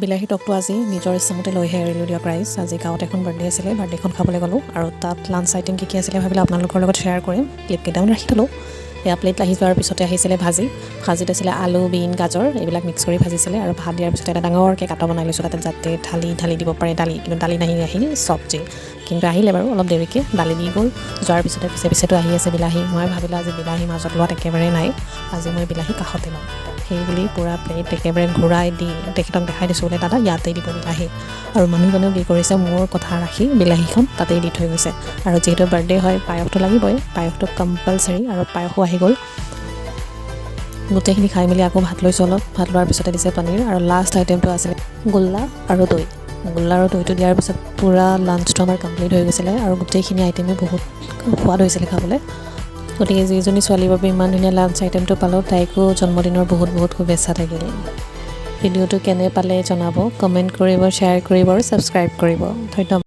বিলাহী টকটো আজি নিজৰ ইচ্ছামতে লৈহে এৰিলোঁ দিয়ক ৰাইজ। আজি গাঁৱত এখন বাৰ্থডে আছিলে, বাৰ্থডেখন খাবলৈ গ'লোঁ আৰু তাত লাঞ্চ আইটেম কি আছিলে ভাবিলোঁ আপোনালোকৰ লগত শ্বেয়াৰ কৰিম। ক্লিপকেইটামান ৰাখি থ'লোঁ। এয়া প্লেট আহি যোৱাৰ পিছতে আহিছিলে ভাজিত আছিলে আলু, বিন, গাজৰ এইবিলাক মিক্স কৰি ভাজিছিলে আৰু ভাত দিয়াৰ পিছতে এটা ডাঙৰকৈ কাটা বনাই লৈছোঁ তাতে, যাতে ঢালি দিব পাৰে দালি। কিন্তু দালি আহিল চব্জি, কিন্তু আহিলে বাৰু অলপ দেৰিকৈ দালি দি গ'ল। যোৱাৰ পিছতে পিছেতো আহি আছে বিলাহী। মই ভাবিলোঁ আজি বিলাহী মাজত লোৱাত একেবাৰে নাই, আজি মই বিলাহী কাষতে লওঁ। সেই বুলি পূৰা প্লেট একেবাৰে ঘূৰাই দি তেখেতক দেখাই দিছোঁ বোলে দাদা ইয়াতেই দিব বিলাহী। আৰু মানুহজনেও কি কৰিছে, মোৰ কথা ৰাখি বিলাহীখন তাতেই দি থৈ গৈছে। আৰু যিহেতু বাৰ্থডে হয় পায়সটো লাগিবই, পায়সটো কম্পালচাৰী আৰু পায়সো আহি গ'ল। গোটেইখিনি খাই মেলি আকৌ ভাত লৈছোঁ অলপ। ভাত লোৱাৰ পিছতে দিছে পনীৰ আৰু লাষ্ট আইটেমটো আছিলে গোল্লা আৰু দৈ। গোল্লা আৰু দৈটো দিয়াৰ পিছত পূৰা লাঞ্চটো আমাৰ কমপ্লিট হৈ গৈছিলে আৰু গোটেইখিনি আইটেমেই বহুত সোৱাদ হৈছিলে খাবলৈ। গতিকে যিজনী ছোৱালীৰ বাবে ইমান ধুনীয়া লাঞ্চ আইটেমটো পালোঁ, তাইকো জন্মদিনৰ বহুত শুভেচ্ছা থাকিল। ভিডিঅ'টো কেনে পালে জনাব, কমেণ্ট কৰিব, শ্বেয়াৰ কৰিব আৰু ছাবস্ক্ৰাইব কৰিব। ধন্যবাদ।